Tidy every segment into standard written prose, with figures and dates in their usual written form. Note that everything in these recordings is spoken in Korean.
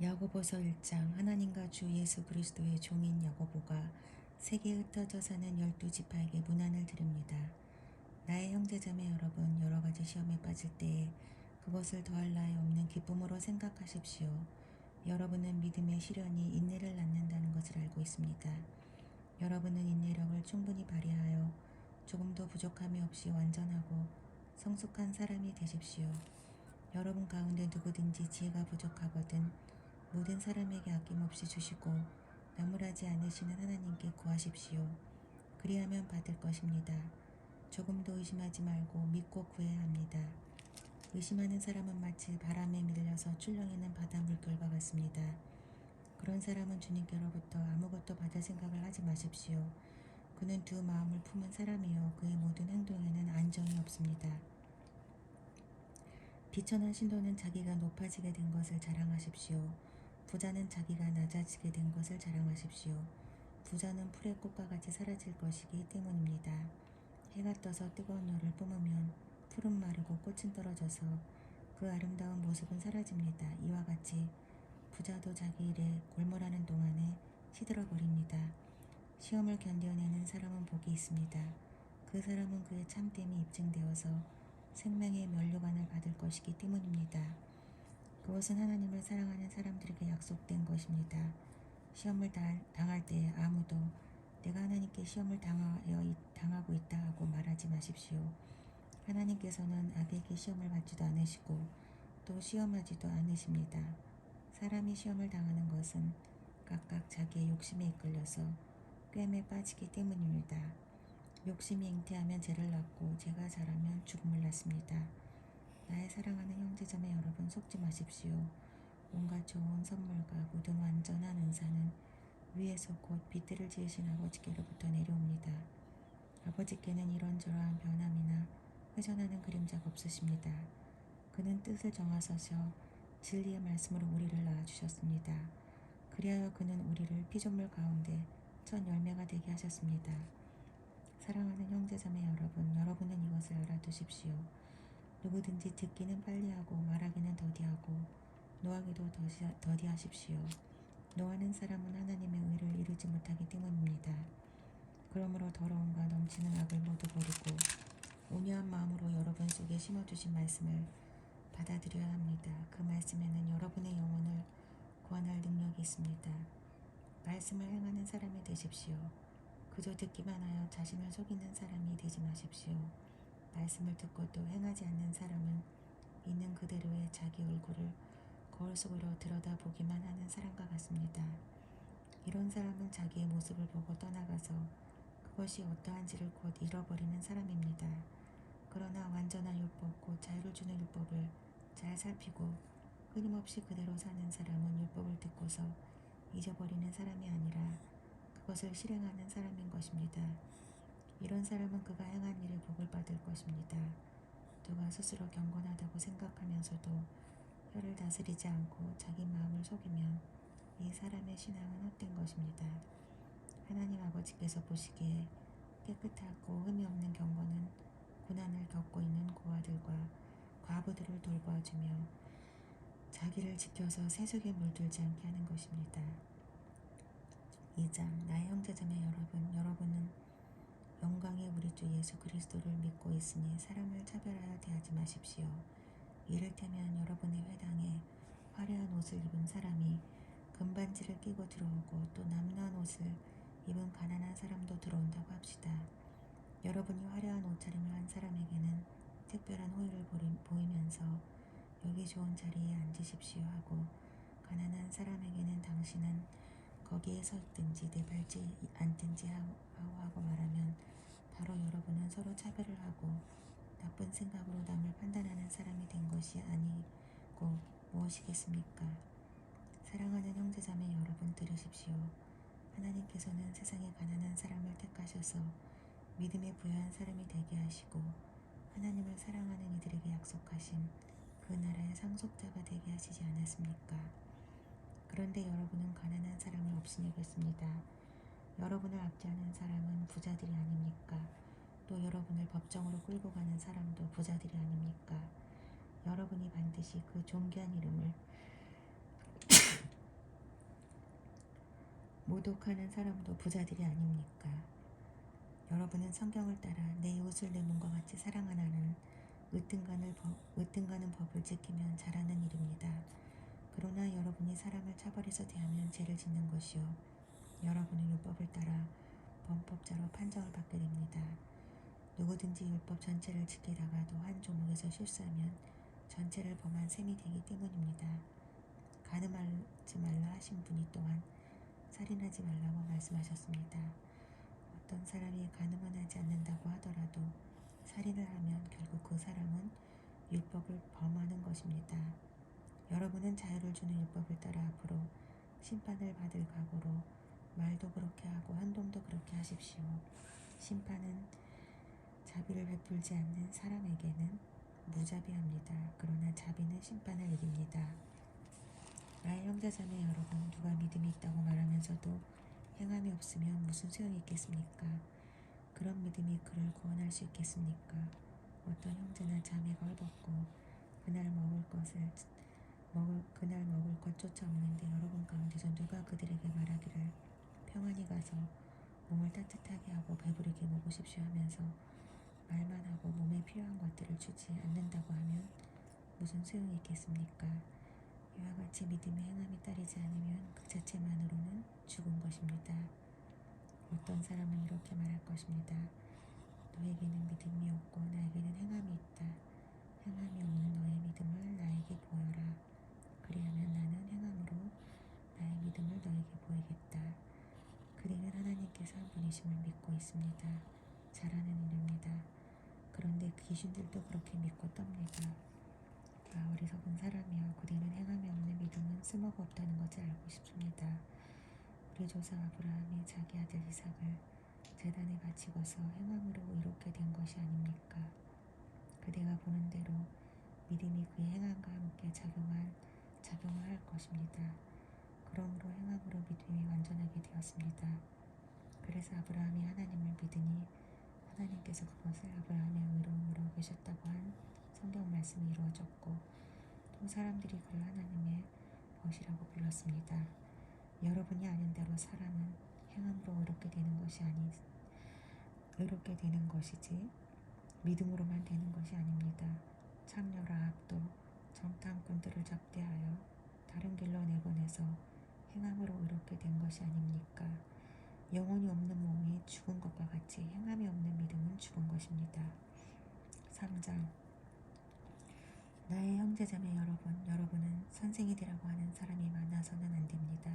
야고보서 1장. 하나님과 주 예수 그리스도의 종인 야고보가 세계에 흩어져 사는 12지파에게 문안을 드립니다. 나의 형제자매 여러분, 여러 가지 시험에 빠질 때에 그것을 더할 나위 없는 기쁨으로 생각하십시오. 여러분은 믿음의 시련이 인내를 낳는다는 것을 알고 있습니다. 여러분은 인내력을 충분히 발휘하여 조금도 부족함이 없이 완전하고 성숙한 사람이 되십시오. 여러분 가운데 누구든지 지혜가 부족하거든 모든 사람에게 아낌없이 주시고 나무라지 않으시는 하나님께 구하십시오. 그리하면 받을 것입니다. 조금도 의심하지 말고 믿고 구해야 합니다. 의심하는 사람은 마치 바람에 밀려서 출렁이는 바다 물결과 같습니다. 그런 사람은 주님께로부터 아무것도 받을 생각을 하지 마십시오. 그는 두 마음을 품은 사람이요 그의 모든 행동에는 안정이 없습니다. 비천한 신도는 자기가 높아지게 된 것을 자랑하십시오. 부자는 자기가 낮아지게 된 것을 자랑하십시오. 부자는 풀의 꽃과 같이 사라질 것이기 때문입니다. 해가 떠서 뜨거운 열을 뿜으면 풀은 마르고 꽃은 떨어져서 그 아름다운 모습은 사라집니다. 이와 같이 부자도 자기 일에 골몰하는 동안에 시들어버립니다. 시험을 견뎌내는 사람은 복이 있습니다. 그 사람은 그의 참됨이 입증되어서 생명의 면류관을 받을 것이기 때문입니다. 그것은 하나님을 사랑하는 사람들에게 약속된 것입니다. 시험을 당할 때에 아무도 내가 하나님께 시험을 당하고 있다 하고 말하지 마십시오. 하나님께서는 악에게 시험을 받지도 않으시고 또 시험하지도 않으십니다. 사람이 시험을 당하는 것은 각각 자기의 욕심에 이끌려서 꿰매 빠지기 때문입니다. 욕심이 잉태하면 죄를 낳고 죄가 자라면 죽음을 낳습니다. 나의 사랑하는 형제자매 여러분, 속지 마십시오. 온갖 좋은 선물과 모든 완전한 은사는 위에서 곧 빛들을 지으신 아버지께로부터 내려옵니다. 아버지께는 이런저러한 변함이나 회전하는 그림자가 없으십니다. 그는 뜻을 정하셔서 진리의 말씀으로 우리를 낳아주셨습니다. 그리하여 그는 우리를 피조물 가운데 첫 열매가 되게 하셨습니다. 사랑하는 형제자매 여러분, 여러분은 이것을 알아두십시오. 누구든지 듣기는 빨리하고 말하기는 더디하고 노하기도 더디하십시오. 노하는 사람은 하나님의 의를 이루지 못하기 때문입니다. 그러므로 더러움과 넘치는 악을 모두 버리고 온유한 마음으로 여러분 속에 심어주신 말씀을 받아들여야 합니다. 그 말씀에는 여러분의 영혼을 구원할 능력이 있습니다. 말씀을 행하는 사람이 되십시오. 그저 듣기만 하여 자신을 속이는 사람이 되지 마십시오. 말씀을 듣고 또 행하지 않는 사람은 있는 그대로의 자기 얼굴을 거울 속으로 들여다보기만 하는 사람과 같습니다. 이런 사람은 자기의 모습을 보고 떠나가서 그것이 어떠한지를 곧 잃어버리는 사람입니다. 그러나 완전한 율법, 곧 자유를 주는 율법을 잘 살피고 끊임없이 그대로 사는 사람은 율법을 듣고서 잊어버리는 사람이 아니라 그것을 실행하는 사람인 것입니다. 이런 사람은 그가 행한 일에 복을 받을 것입니다. 누가 스스로 경건하다고 생각하면서도 혀를 다스리지 않고 자기 마음을 속이면 이 사람의 신앙은 헛된 것입니다. 하나님 아버지께서 보시기에 깨끗하고 흠이 없는 경건은 고난을 겪고 있는 고아들과 과부들을 돌보아주며 자기를 지켜서 세속에 물들지 않게 하는 것입니다. 2장. 나의 형제자매 여러분, 여러분은 영광의 우리 주 예수 그리스도를 믿고 있으니 사람을 차별하여 대하지 마십시오. 이를테면 여러분의 회당에 화려한 옷을 입은 사람이 금반지를 끼고 들어오고 또 남루한 옷을 입은 가난한 사람도 들어온다고 합시다. 여러분이 화려한 옷차림을 한 사람에게는 특별한 호의를 보이면서 여기 좋은 자리에 앉으십시오 하고 가난한 사람에게는 당신은 거기에 서 있든지 내발지 앉든지 하고 말하면 바로 여러분은 서로 차별을 하고 나쁜 생각으로 남을 판단하는 사람이 된 것이 아니고 무엇이겠습니까? 사랑하는 형제자매 여러분, 들으십시오. 하나님께서는 세상에 가난한 사람을 택하셔서 믿음에 부여한 사람이 되게 하시고 하나님을 사랑하는 이들에게 약속하신 그 나라의 상속자가 되게 하시지 않았습니까? 그런데 여러분은 가난한 사람을 업신여겼습니다. 여러분을 압제하는 사람은 부자들이 아닙니까? 또 여러분을 법정으로 끌고 가는 사람도 부자들이 아닙니까? 여러분이 반드시 그 존귀한 이름을 모독하는 사람도 부자들이 아닙니까? 여러분은 성경을 따라 내 이웃을 내 몸과 같이 사랑하라는 으뜸가는 법을 지키면 잘하는 일입니다. 그러나 여러분이 사람을 차별해서 대하면 죄를 짓는 것이요 여러분은 율법을 따라 범법자로 판정을 받게 됩니다. 누구든지 율법 전체를 지키다가도 한 조목에서 실수하면 전체를 범한 셈이 되기 때문입니다. 가늠하지 말라 하신 분이 또한 살인하지 말라고 말씀하셨습니다. 어떤 사람이 가늠은 하지 않는다고 하더라도 살인을 하면 결국 그 사람은 율법을 범하는 것입니다. 여러분은 자유를 주는 율법을 따라 앞으로 심판을 받을 각오로 말도 그렇게 하고 행동도 그렇게 하십시오. 심판은 자비를 베풀지 않는 사람에게는 무자비합니다. 그러나 자비는 심판을 이깁니다. 나의 형제자매 여러분, 누가 믿음이 있다고 말하면서도 행함이 없으면 무슨 소용이 있겠습니까? 그런 믿음이 그를 구원할 수 있겠습니까? 어떤 형제나 자매가 헐벗고 그날 먹을 것 쫓아오는데 여러분 가운데서 누가 그들에게 말하기를 평안히 가서 몸을 따뜻하게 하고 배부르게 먹으십시오 하면서 말만 하고 몸에 필요한 것들을 주지 않는다고 하면 무슨 소용이 있겠습니까? 이와 같이 믿음의 행함이 따르지 않으면 그 자체만으로는 죽은 것입니다. 어떤 사람은 이렇게 말할 것입니다. 너에게는 믿음이 없고 나에게는 행함이 있다. 행함이 없는 너의 믿음을 나에게 보여라. 그리하면 나는 행함으로 나의 믿음을 너에게 보이겠다. 그대는 하나님께서 한 분이심을 믿고 있습니다. 잘하는 일입니다. 그런데 귀신들도 그렇게 믿고 떱니다. 어리석은 사람이여, 그대는 행함이 없는 믿음은 쓸모가 없다는 것을 알고 싶습니다. 우리 조상 아브라함이 자기 아들 이삭을 제단에 바치고서 행함으로 이롭게 된 것이 아닙니까? 그대가 보는 대로 믿음이 그의 행함과 함께 작용을 할 것입니다. 그러므로 행함으로 믿음이 완전하게 되었습니다. 그래서 아브라함이 하나님을 믿으니 하나님께서 그것을 아브라함의 의로움으로 여기셨다고 한 성경 말씀이 이루어졌고 또 사람들이 그를 하나님의 벗이라고 불렀습니다. 여러분이 아는 대로 사람은 행함으로 의롭게 되는 것이지 믿음으로만 되는 것이 아닙니다. 창녀 라합도 정탐꾼들을 잡대하여 다른 길로 내보내서 행함으로 의롭게 된 것이 아닙니까? 영혼이 없는 몸이 죽은 것과 같이 행함이 없는 믿음은 죽은 것입니다. 3장 나의 형제자매 여러분, 여러분은 선생이 되라고 하는 사람이 많아서는 안 됩니다.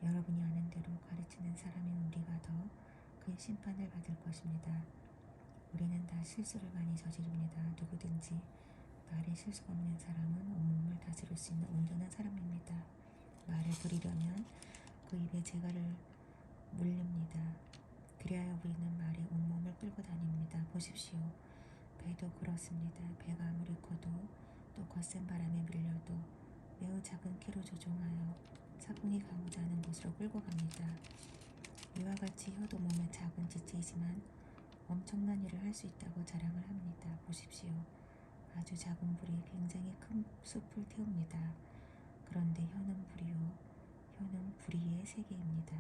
여러분이 아는 대로 가르치는 사람인 우리가 더 큰 심판을 받을 것입니다. 우리는 다 실수를 많이 저지릅니다. 누구든지 말에 실수가 없는 사람은 온몸을 다스릴 수 있는 온전한 사람입니다. 말을 부리려면 그 입에 재갈을 물립니다. 그리하여 우리는 말에 온몸을 끌고 다닙니다. 보십시오. 배도 그렇습니다. 배가 아무리 커도 또 거센 바람에 밀려도 매우 작은 키로 조종하여 사공이 가고자 하는 곳으로 끌고 갑니다. 이와 같이 혀도 몸에 작은 지체이지만 엄청난 일을 할 수 있다고 자랑을 합니다. 보십시오. 아주 작은 불이 굉장히 큰 숲을 태웁니다. 그런데 혀는 불의의 세계입니다.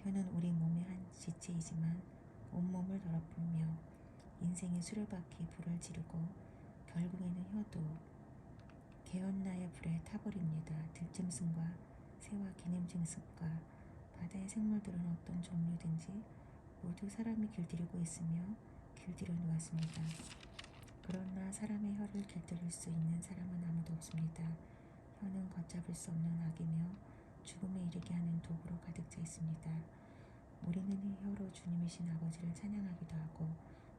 혀는 우리 몸의 한 지체이지만 온몸을 더럽히며 인생의 수레바퀴 불을 지르고 결국에는 혀도 개헌나의 불에 타버립니다. 들짐승과 새와 기냄짐승과 바다의 생물들은 어떤 종류든지 모두 사람이 길들이고 있으며 길들여 놓았습니다. 그러나 사람의 혀를 길들일 수 있는 사람은 아무도 없습니다. 혀는 걷잡을 수 없는 악이며 죽음에 이르게 하는 독으로 가득 차 있습니다. 우리는 이 혀로 주님이신 아버지를 찬양하기도 하고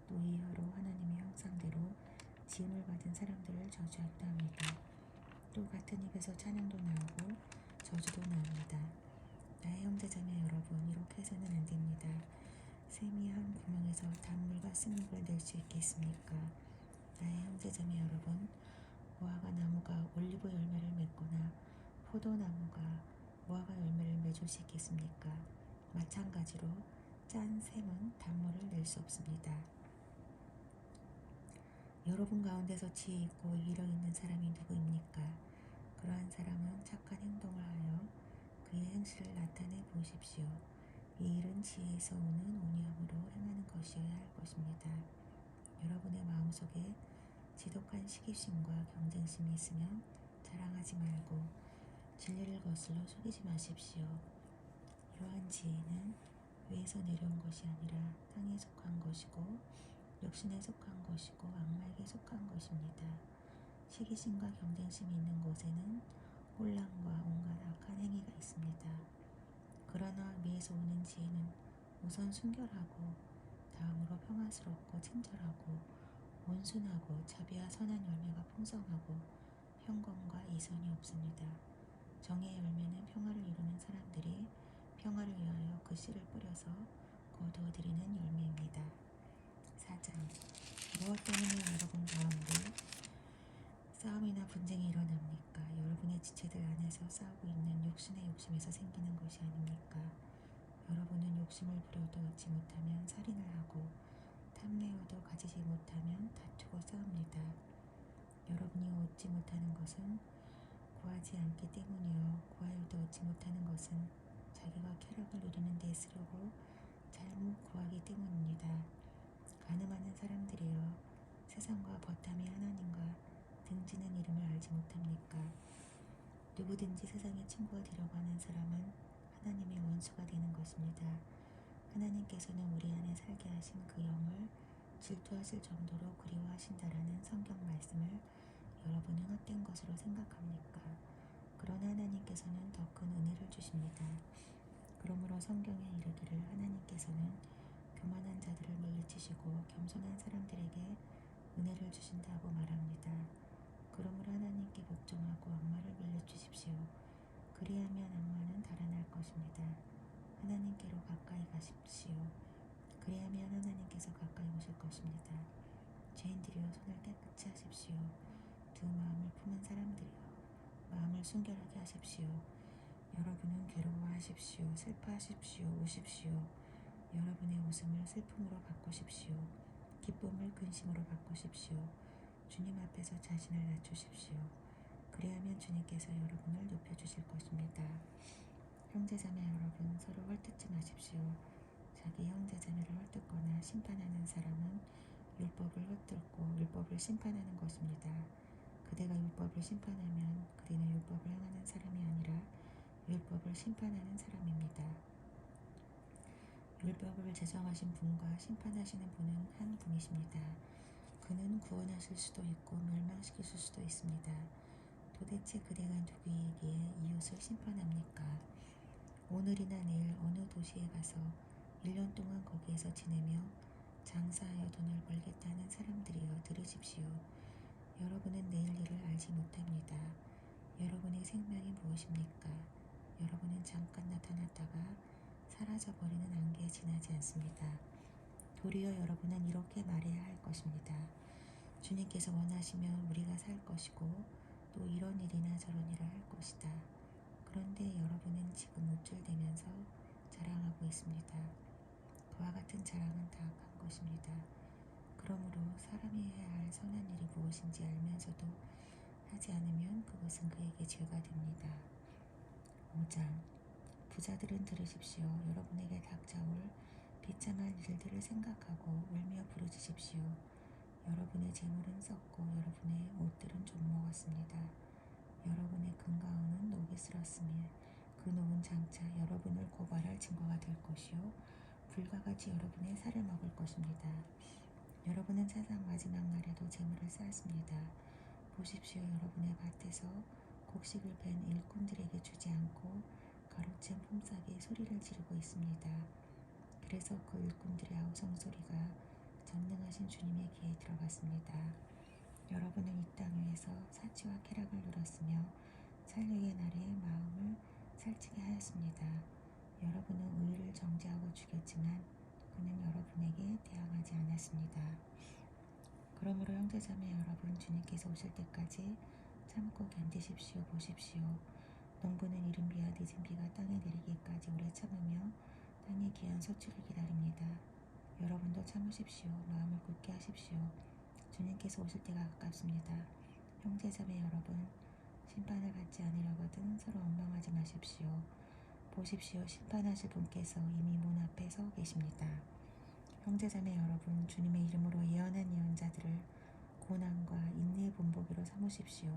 또 이 혀로 하나님의 형상대로 지음을 받은 사람들을 저주하기도 합니다. 또 같은 입에서 찬양도 나오고 저주도 나옵니다. 나의 형제자매 여러분, 이렇게 해서는 안 됩니다. 샘이 한 구멍에서 단물과 쓴물을 낼 수 있겠습니까? 나의 형제자매 여러분, 무화과 나무가 올리브 열매를 맺거나 포도나무가 무화과 열매를 맺을 수 있겠습니까? 마찬가지로 짠 샘은 단물을 낼 수 없습니다. 여러분 가운데서 지혜 있고 이력 있는 사람이 누구입니까? 그러한 사람은 착한 행동을 하여 그의 것을 나타내 보십시오. 이 일은 지혜에서 오는 온유함으로 행하는 것이어야 할 것입니다. 여러분의 마음속에 지독한 시기심과 경쟁심이 있으면 자랑하지 말고 진리를 거슬러 속이지 마십시오. 이러한 지혜는 위에서 내려온 것이 아니라 땅에 속한 것이고 육신에 속한 것이고 악마에게 속한 것입니다. 시기심과 경쟁심이 있는 곳에는 혼란과 온갖 악한 행위가 있습니다. 그러나 위에서 오는 지혜는 우선 순결하고 다음으로 평화스럽고 친절하고 온순하고 자비와 선한 열매가 풍성하고 형검과 이선이 없습니다. 정의 열매는 평화를 이루는 사람들이 평화를 위하여 그 씨를 뿌려서 거두어들이는 열매입니다. 4장. 무엇 때문에 여러분 가운데 싸움이나 분쟁이 일어납니까? 여러분의 지체들 안에서 싸우고 있는 육신의 욕심에서 생기는 것이 아닙니까? 여러분은 욕심을 부려도 얻지 못하면 살인을 하고 탐내어도 가지지 못하면 다투고 싸웁니다. 여러분이 얻지 못하는 것은 구하지 않기 때문이요 구하여도 얻지 못하는 것은 자기가 쾌락을 누리는 데 쓰려고 잘못 구하기 때문입니다. 가늠하는 사람들이여 세상과 버탐이 하나님과 등지는 이름을 알지 못합니까? 누구든지 세상의 친구가 되려고 하는 사람은 하나님의 원수가 되는 것입니다. 하나님께서는 우리 안에 살게 하신 그 영을 질투하실 정도로 그리워하신다라는 성경 말씀을 여러분은 헛된 것으로 생각합니까? 그러나 하나님께서는 더 큰 은혜를 주십니다. 그러므로 성경에 이르기를 하나님께서는 교만한 자들을 물리치시고 겸손한 사람들에게 은혜를 주신다고 말합니다. 그러므로 하나님께 복종하고 악마를 물리치십시오. 그리하면 악마는 달아날 것입니다. 하나님께로 가까이 가십시오. 그리하면 하나님께서 가까이 오실 것입니다. 죄인들이여 손을 깨끗이 하십시오. 두 마음을 품은 사람들이여 마음을 순결하게 하십시오. 여러분은 괴로워하십시오. 슬퍼하십시오. 우십시오. 여러분의 웃음을 슬픔으로 바꾸십시오. 기쁨을 근심으로 바꾸십시오. 주님 앞에서 자신을 낮추십시오. 그리하면 주님께서 여러분을 높여주실 것입니다. 형제자매 여러분, 서로 헐뜯지 마십시오. 자기 형제자매를 헐뜯거나 심판하는 사람은 율법을 헐뜯고 율법을 심판하는 것입니다. 그대가 율법을 심판하면 그대는 율법을 행하는 사람이 아니라 율법을 심판하는 사람입니다. 율법을 제정하신 분과 심판하시는 분은 한 분이십니다. 그는 구원하실 수도 있고 멸망시킬 수도 있습니다. 도대체 그대가 누구이기에 이웃을 심판합니까? 오늘이나 내일 어느 도시에 가서 1년 동안 거기에서 지내며 장사하여 돈을 벌겠다는 사람들이여 들으십시오. 여러분은 내일 일을 알지 못합니다. 여러분의 생명이 무엇입니까? 여러분은 잠깐 나타났다가 사라져버리는 안개에 지나지 않습니다. 도리어 여러분은 이렇게 말해야 할 것입니다. 주님께서 원하시면 우리가 살 것이고 또 이런 일이나 저런 일을 할 것이다. 그런데 여러분은 지금 우쭐대면서 자랑하고 있습니다. 그와 같은 자랑은 다 악한 것입니다. 그러므로 사람이 해야 할 선한 일이 무엇인지 알면서도 하지 않으면 그것은 그에게 죄가 됩니다. 5장. 부자들은 들으십시오. 여러분에게 닥쳐올 비참한 일들을 생각하고 울며 부르짖으십시오. 여러분의 재물은 썩고 여러분의 옷들은 좀먹었습니다. 여러분의 금가운은 녹이 슬었으며 그 녹은 장차 여러분을 고발할 증거가 될 것이요 불과 같이 여러분의 살을 먹을 것입니다. 여러분은 세상 마지막 날에도 재물을 쌓았습니다. 보십시오. 여러분의 밭에서 곡식을 벤 일꾼들에게 주지 않고 가로챈 품삯에 소리를 지르고 있습니다. 그래서 그 일꾼들의 아우성 소리가 전능하신 주님의 귀에 들어갔습니다. 여러분은 이 땅 위에서 사치와 쾌락을 누렸으며 살육의 날에 마음을 살찌게 하였습니다. 여러분은 의를 정죄하고 죽였지만 그는 여러분에게 대항하지 않았습니다. 그러므로 형제자매 여러분, 주님께서 오실 때까지 참고 견디십시오. 보십시오. 농부는 이른 비와 늦은 비가 땅에 내리기까지 오래 참으며 땅의 귀한 소출을 기다립니다. 여러분도 참으십시오. 마음을 굳게 하십시오. 주님께서 오실 때가 가깝습니다. 형제자매 여러분, 심판을 받지 않으려거든 서로 원망하지 마십시오. 보십시오. 심판하실 분께서 이미 문 앞에 서 계십니다. 형제자매 여러분, 주님의 이름으로 예언한 예언자들을 고난과 인내의 본보기로 삼으십시오.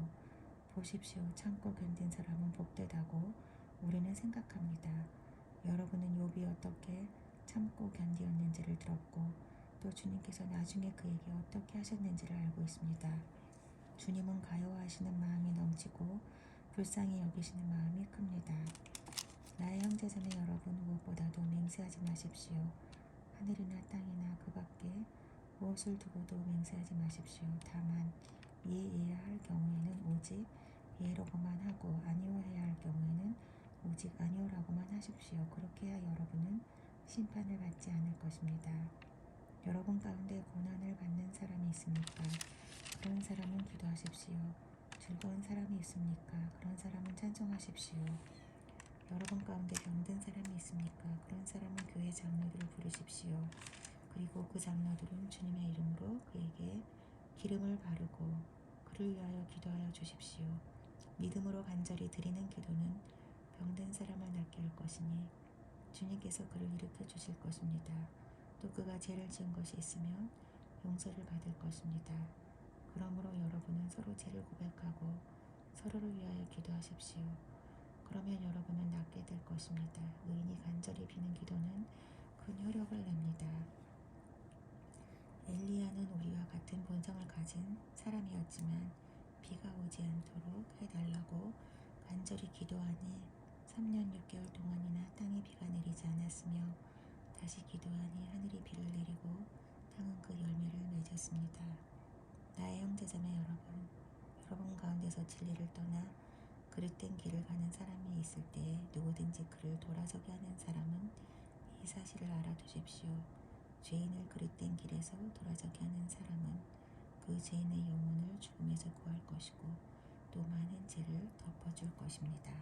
보십시오. 참고 견딘 사람은 복되다고 우리는 생각합니다. 여러분은 욥이 어떻게 참고 견디었는지를 들었고 또 주님께서 나중에 그에게 어떻게 하셨는지를 알고 있습니다. 주님은 가여워하시는 마음이 넘치고 불쌍히 여기시는 마음이 큽니다. 나의 형제자매 여러분, 무엇보다도 맹세하지 마십시오. 하늘이나 땅이나 그 밖에 무엇을 두고도 맹세하지 마십시오. 다만 예해야 할 경우에는 오직 예로고만 하고 아니오해야 할 경우에는 오직 아니오라고만 하십시오. 그렇게 해야 여러분은 심판을 받지 않을 것입니다. 여러분 가운데 고난을 받는 사람이 있습니까? 그런 사람은 기도하십시오. 즐거운 사람이 있습니까? 그런 사람은 찬송하십시오. 여러분 가운데 병든 사람이 있습니까? 그런 사람은 교회 장로들을 부르십시오. 그리고 그 장로들은 주님의 이름으로 그에게 기름을 바르고 그를 위하여 기도하여 주십시오. 믿음으로 간절히 드리는 기도는 병든 사람을 낫게 할 것이니 주님께서 그를 일으켜 주실 것입니다. 또 그가 죄를 지은 것이 있으면 용서를 받을 것입니다. 그러므로 여러분은 서로 죄를 고백하고 서로를 위하여 기도하십시오. 그러면 여러분은 낫게 될 것입니다. 의인이 간절히 비는 기도는 큰 효력을 냅니다. 엘리야는 우리와 같은 본성을 가진 사람이었지만 비가 오지 않도록 해달라고 간절히 기도하니 3년 6개월 동안이나 땅에 비가 내리지 않았으며 다시 기도하니 하늘이 비를 내리고 땅은 그 열매를 맺었습니다. 나의 형제자매 여러분, 여러분 가운데서 진리를 떠나 그릇된 길을 가는 사람이 있을 때에 누구든지 그를 돌아서게 하는 사람은 이 사실을 알아두십시오. 죄인을 그릇된 길에서 돌아서게 하는 사람은 그 죄인의 영혼을 죽음에서 구할 것이고 또 많은 죄를 덮어줄 것입니다.